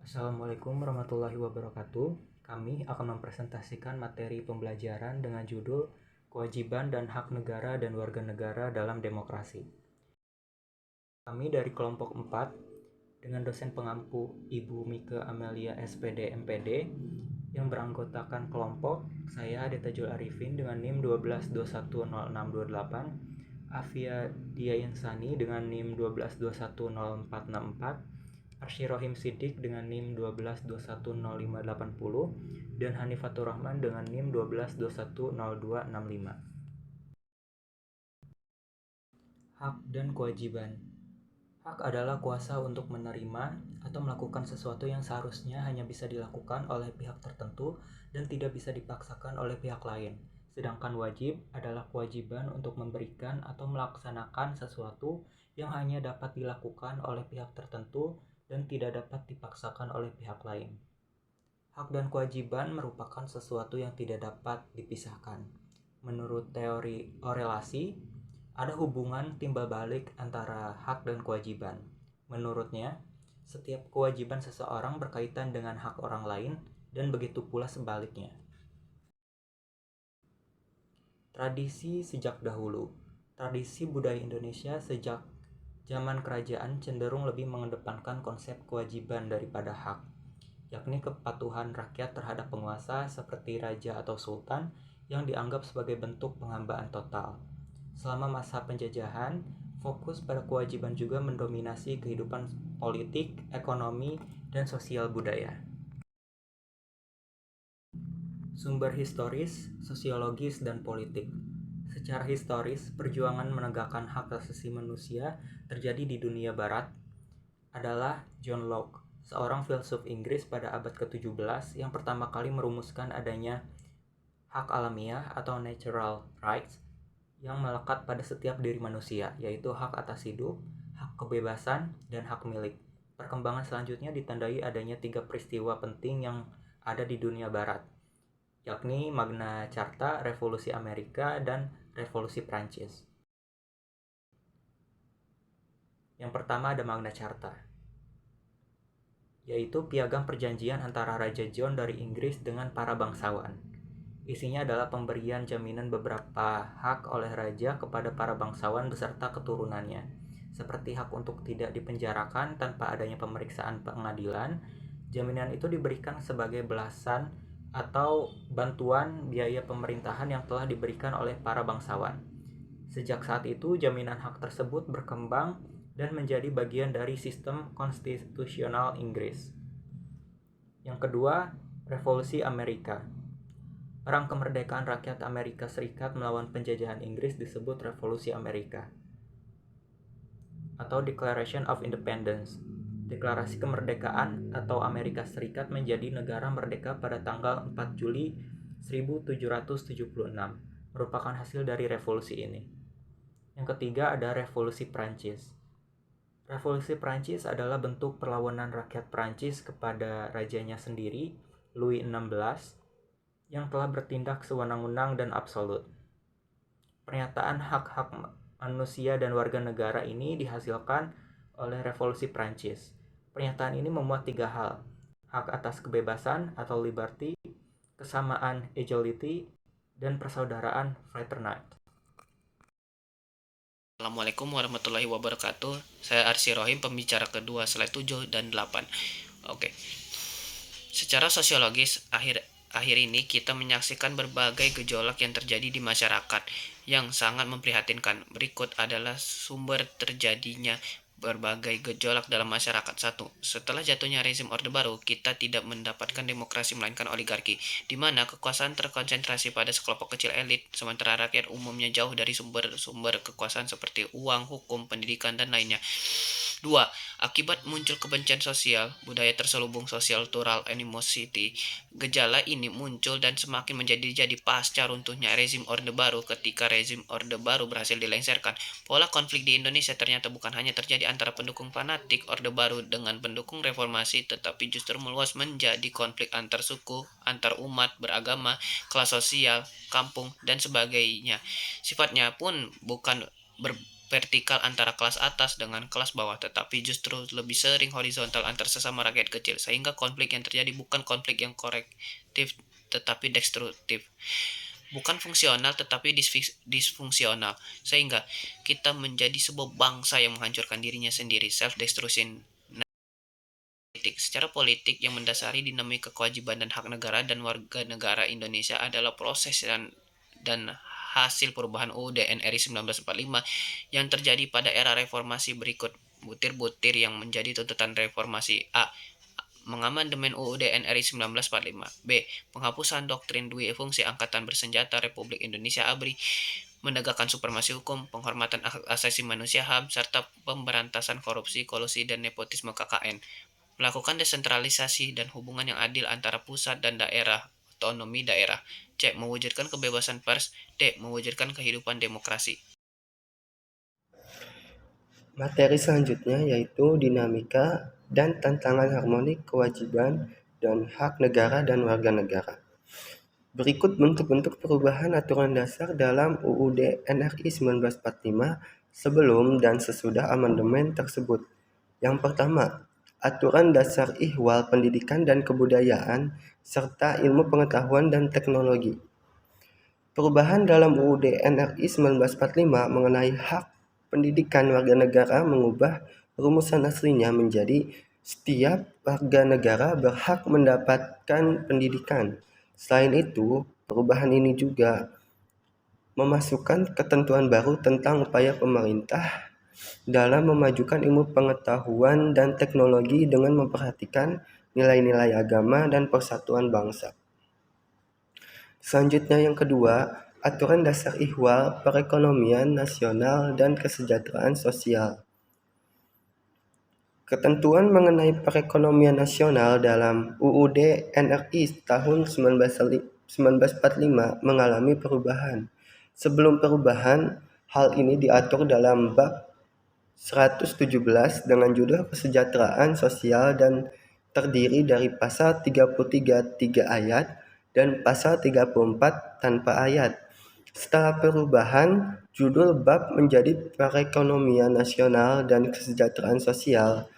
Assalamualaikum warahmatullahi wabarakatuh. Kami akan mempresentasikan materi pembelajaran dengan judul Kewajiban dan Hak Negara dan Warga Negara dalam Demokrasi. Kami dari kelompok 4 dengan dosen pengampu Ibu Mika Amelia SPD MPD yang beranggotakan kelompok saya Adeta Arifin dengan NIM 12210628, Afia Diayansani dengan NIM 12210464, Arsyirohim Sidik dengan NIM 12210580, dan Hanifatur Rahman dengan NIM 12210265. Hak dan kewajiban. Hak adalah kuasa untuk menerima atau melakukan sesuatu yang seharusnya hanya bisa dilakukan oleh pihak tertentu dan tidak bisa dipaksakan oleh pihak lain. Sedangkan wajib adalah kewajiban untuk memberikan atau melaksanakan sesuatu yang hanya dapat dilakukan oleh pihak tertentu dan tidak dapat dipaksakan oleh pihak lain. Hak dan kewajiban merupakan sesuatu yang tidak dapat dipisahkan. Menurut teori korelasi, ada hubungan timbal balik antara hak dan kewajiban. Menurutnya, setiap kewajiban seseorang berkaitan dengan hak orang lain dan begitu pula sebaliknya. Tradisi sejak dahulu. Tradisi budaya Indonesia sejak zaman kerajaan cenderung lebih mengedepankan konsep kewajiban daripada hak, yakni kepatuhan rakyat terhadap penguasa seperti raja atau sultan yang dianggap sebagai bentuk penghambaan total. Selama masa penjajahan, fokus pada kewajiban juga mendominasi kehidupan politik, ekonomi, dan sosial budaya. Sumber historis, sosiologis, dan politik. Secara historis, perjuangan menegakkan hak asasi manusia terjadi di dunia barat adalah John Locke, seorang filsuf Inggris pada abad ke-17 yang pertama kali merumuskan adanya hak alamiah atau natural rights yang melekat pada setiap diri manusia, yaitu hak atas hidup, hak kebebasan, dan hak milik. Perkembangan selanjutnya ditandai adanya 3 peristiwa penting yang ada di dunia barat, yakni Magna Carta, Revolusi Amerika, dan Revolusi Prancis. Yang pertama ada Magna Carta, yaitu piagam perjanjian antara Raja John dari Inggris dengan para bangsawan. Isinya adalah pemberian jaminan beberapa hak oleh raja kepada para bangsawan beserta keturunannya, seperti hak untuk tidak dipenjarakan tanpa adanya pemeriksaan pengadilan. Jaminan itu diberikan sebagai belasan atau bantuan biaya pemerintahan yang telah diberikan oleh para bangsawan. Sejak saat itu, jaminan hak tersebut berkembang dan menjadi bagian dari sistem konstitusional Inggris. Yang kedua, Revolusi Amerika. Perang kemerdekaan rakyat Amerika Serikat melawan penjajahan Inggris disebut Revolusi Amerika atau Declaration of Independence. Deklarasi kemerdekaan atau Amerika Serikat menjadi negara merdeka pada tanggal 4 Juli 1776, merupakan hasil dari revolusi ini. Yang ketiga ada Revolusi Prancis. Revolusi Prancis adalah bentuk perlawanan rakyat Prancis kepada rajanya sendiri, Louis XVI, yang telah bertindak sewenang-wenang dan absolut. Pernyataan hak-hak manusia dan warga negara ini dihasilkan oleh Revolusi Prancis. Pernyataan ini memuat 3 hal: hak atas kebebasan atau liberty, kesamaan equality, dan persaudaraan fraternity. Assalamualaikum warahmatullahi wabarakatuh. Saya Arsyirohim, pembicara kedua, slide 7 dan 8. Oke. Secara sosiologis, akhir ini kita menyaksikan berbagai gejolak yang terjadi di masyarakat yang sangat memprihatinkan. Berikut adalah sumber terjadinya berbagai gejolak dalam masyarakat. 1. Setelah jatuhnya rezim Orde Baru, kita tidak mendapatkan demokrasi melainkan oligarki, di mana kekuasaan terkonsentrasi pada sekelompok kecil elit, sementara rakyat umumnya jauh dari sumber-sumber kekuasaan seperti uang, hukum, pendidikan, dan lainnya. 2. Akibat muncul kebencian sosial, budaya terselubung social cultural animosity. Gejala ini muncul dan semakin menjadi pasca runtuhnya rezim Orde Baru. Ketika rezim Orde Baru berhasil dilengsarkan, pola konflik di Indonesia ternyata bukan hanya terjadi antara pendukung fanatik Orde Baru dengan pendukung reformasi, tetapi justru meluas menjadi konflik antar suku, antar umat beragama, kelas sosial, kampung, dan sebagainya. Sifatnya pun bukan vertikal antara kelas atas dengan kelas bawah, tetapi justru lebih sering horizontal antar sesama rakyat kecil, sehingga konflik yang terjadi bukan konflik yang korektif tetapi destruktif, bukan fungsional tetapi disfungsional, sehingga kita menjadi sebuah bangsa yang menghancurkan dirinya sendiri, self destruction. Secara politik yang mendasari dinamika kewajiban dan hak negara dan warga negara Indonesia adalah proses dan hasil perubahan UUD NRI 1945 yang terjadi pada era reformasi berikut butir-butir yang menjadi tuntutan reformasi. A. Mengamandemen UUD NRI 1945. B. Penghapusan doktrin dui fungsi angkatan bersenjata Republik Indonesia ABRI, menegakkan supremasi hukum, penghormatan hak asasi manusia HAM, serta pemberantasan korupsi, kolusi, dan nepotisme KKN. Melakukan desentralisasi dan hubungan yang adil antara pusat dan daerah, otonomi daerah. C. Mewujudkan kebebasan pers. D. Mewujudkan kehidupan demokrasi. Materi selanjutnya yaitu dinamika dan tantangan harmonik kewajiban dan hak negara dan warga negara. Berikut bentuk-bentuk perubahan aturan dasar dalam UUD NRI 1945 sebelum dan sesudah amandemen tersebut. Yang pertama, aturan dasar ihwal pendidikan dan kebudayaan serta ilmu pengetahuan dan teknologi. Perubahan dalam UUD NRI 1945 mengenai hak pendidikan warga negara mengubah rumusan aslinya menjadi setiap warga negara berhak mendapatkan pendidikan. Selain itu, perubahan ini juga memasukkan ketentuan baru tentang upaya pemerintah dalam memajukan ilmu pengetahuan dan teknologi dengan memperhatikan nilai-nilai agama dan persatuan bangsa. Selanjutnya yang kedua, aturan dasar ihwal perekonomian nasional dan kesejahteraan sosial. Ketentuan mengenai perekonomian nasional dalam UUD NRI tahun 1945 mengalami perubahan. Sebelum perubahan, hal ini diatur dalam bab 117 dengan judul kesejahteraan sosial dan terdiri dari pasal 33 3 ayat dan pasal 34 tanpa ayat. Setelah perubahan, judul bab menjadi perekonomian nasional dan kesejahteraan sosial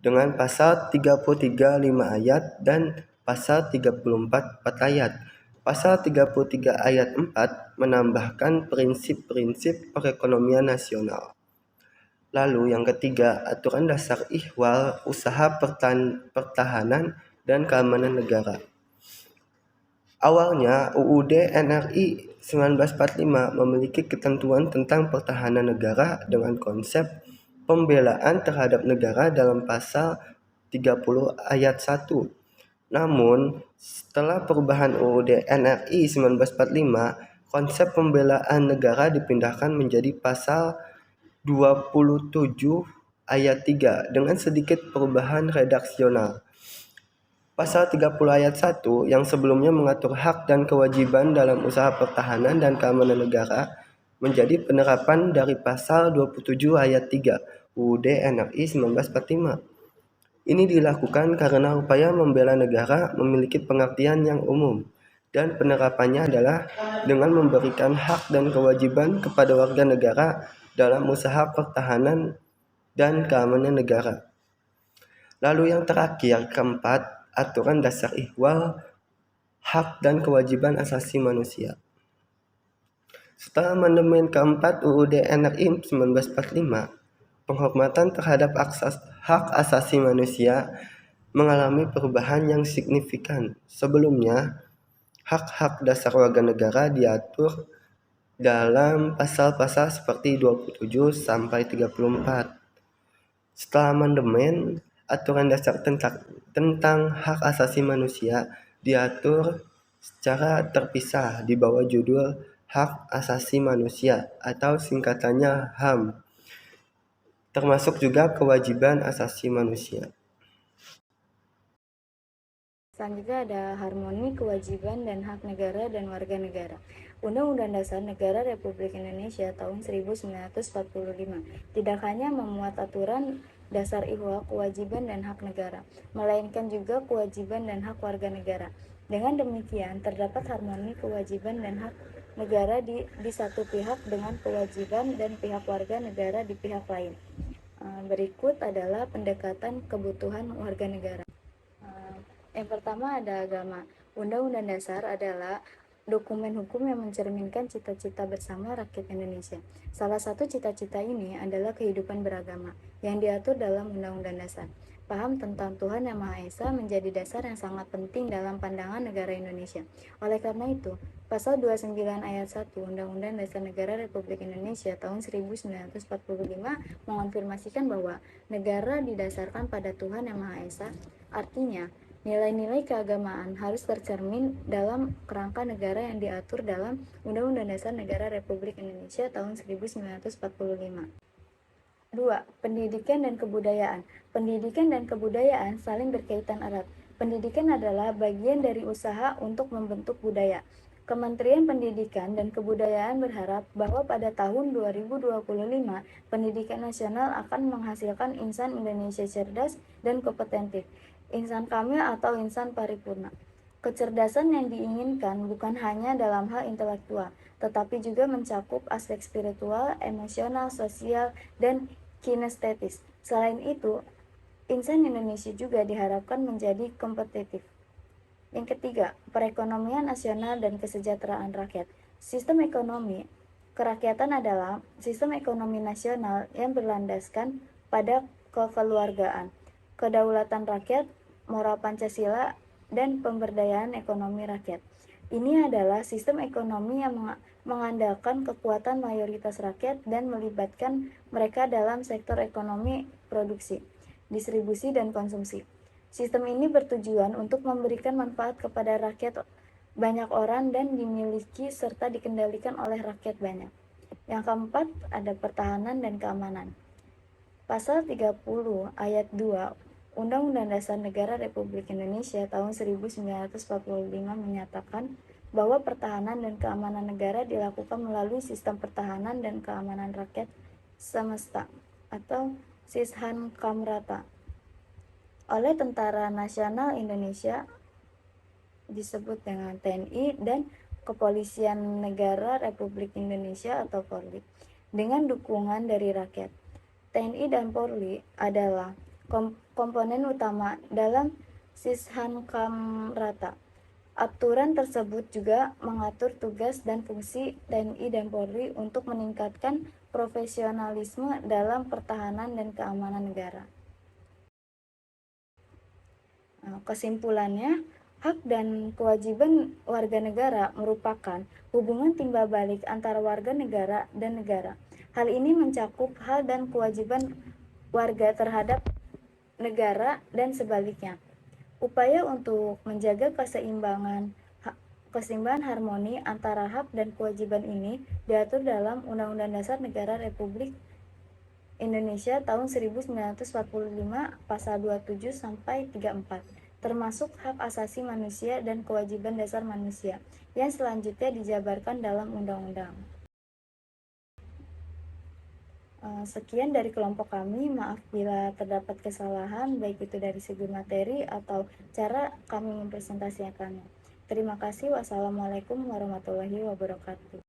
dengan pasal 33 5 ayat dan pasal 34 4 ayat. Pasal 33 ayat 4 menambahkan prinsip-prinsip perekonomian nasional. Lalu yang ketiga, aturan dasar ihwal usaha pertahanan dan keamanan negara. Awalnya, UUD NRI 1945 memiliki ketentuan tentang pertahanan negara dengan konsep pembelaan terhadap negara dalam pasal 30 ayat 1. Namun, setelah perubahan UUD NRI 1945, konsep pembelaan negara dipindahkan menjadi pasal 27 ayat 3 dengan sedikit perubahan redaksional. Pasal 30 ayat 1 yang sebelumnya mengatur hak dan kewajiban dalam usaha pertahanan dan keamanan negara menjadi penerapan dari pasal 27 ayat 3 UUD NRI 1945. Ini dilakukan karena upaya membela negara memiliki pengertian yang umum dan penerapannya adalah dengan memberikan hak dan kewajiban kepada warga negara dalam usaha pertahanan dan keamanan negara. Lalu yang terakhir, keempat, aturan dasar ihwal hak dan kewajiban asasi manusia. Setelah amandemen keempat UUD NRI 1945, penghormatan terhadap hak asasi manusia mengalami perubahan yang signifikan. Sebelumnya, hak-hak dasar warga negara diatur dalam pasal-pasal seperti 27 sampai 34. Setelah amandemen, aturan dasar tentang hak asasi manusia diatur secara terpisah di bawah judul Hak Asasi Manusia atau singkatannya HAM, termasuk juga kewajiban asasi manusia. Selanjutnya ada harmoni kewajiban dan hak negara dan warga negara. Undang-Undang Dasar Negara Republik Indonesia tahun 1945 tidak hanya memuat aturan dasar ihwal kewajiban dan hak negara, melainkan juga kewajiban dan hak warga negara. Dengan demikian, terdapat harmoni kewajiban dan hak negara di satu pihak dengan kewajiban dan pihak warga negara di pihak lain. Berikut adalah pendekatan kebutuhan warga negara. Yang pertama ada agama. Undang-Undang Dasar adalah dokumen hukum yang mencerminkan cita-cita bersama rakyat Indonesia. Salah satu cita-cita ini adalah kehidupan beragama yang diatur dalam Undang-Undang Dasar. Paham tentang Tuhan Yang Maha Esa menjadi dasar yang sangat penting dalam pandangan negara Indonesia. Oleh karena itu, Pasal 29 ayat 1 Undang-Undang Dasar Negara Republik Indonesia tahun 1945 mengonfirmasikan bahwa negara didasarkan pada Tuhan Yang Maha Esa. Artinya, nilai-nilai keagamaan harus tercermin dalam kerangka negara yang diatur dalam Undang-Undang Dasar Negara Republik Indonesia tahun 1945. 2. Pendidikan dan kebudayaan. Pendidikan dan kebudayaan saling berkaitan erat. Pendidikan adalah bagian dari usaha untuk membentuk budaya. Kementerian Pendidikan dan Kebudayaan berharap bahwa pada tahun 2025, pendidikan nasional akan menghasilkan insan Indonesia cerdas dan kompetentif, insan kamil atau insan paripurna. Kecerdasan yang diinginkan bukan hanya dalam hal intelektual, tetapi juga mencakup aspek spiritual, emosional, sosial, dan kinestetis. Selain itu, insan Indonesia juga diharapkan menjadi kompetitif. Yang ketiga, perekonomian nasional dan kesejahteraan rakyat. Sistem ekonomi kerakyatan adalah sistem ekonomi nasional yang berlandaskan pada kekeluargaan, kedaulatan rakyat, moral Pancasila, dan pemberdayaan ekonomi rakyat. Ini adalah sistem ekonomi yang mengandalkan kekuatan mayoritas rakyat dan melibatkan mereka dalam sektor ekonomi produksi, distribusi, dan konsumsi. Sistem ini bertujuan untuk memberikan manfaat kepada rakyat banyak orang dan dimiliki serta dikendalikan oleh rakyat banyak. Yang keempat, ada pertahanan dan keamanan. Pasal 30 ayat 2 Undang-Undang Dasar Negara Republik Indonesia tahun 1945 menyatakan bahwa pertahanan dan keamanan negara dilakukan melalui sistem pertahanan dan keamanan rakyat semesta atau Sishan Kamrata oleh Tentara Nasional Indonesia disebut dengan TNI dan Kepolisian Negara Republik Indonesia atau Polri dengan dukungan dari rakyat. TNI dan Polri adalah komponen utama dalam Sishan Kamrata. Aturan tersebut juga mengatur tugas dan fungsi TNI dan Polri untuk meningkatkan profesionalisme dalam pertahanan dan keamanan negara. Kesimpulannya, hak dan kewajiban warga negara merupakan hubungan timbal balik antara warga negara dan negara. Hal ini mencakup hak dan kewajiban warga terhadap negara dan sebaliknya. Upaya untuk menjaga keseimbangan harmoni antara hak dan kewajiban ini diatur dalam Undang-Undang Dasar Negara Republik Indonesia tahun 1945 pasal 27 sampai 34, termasuk hak asasi manusia dan kewajiban dasar manusia yang selanjutnya dijabarkan dalam undang-undang. Sekian dari kelompok kami, maaf bila terdapat kesalahan baik itu dari segi materi atau cara kami mempresentasikannya. Terima kasih. Wassalamualaikum warahmatullahi wabarakatuh.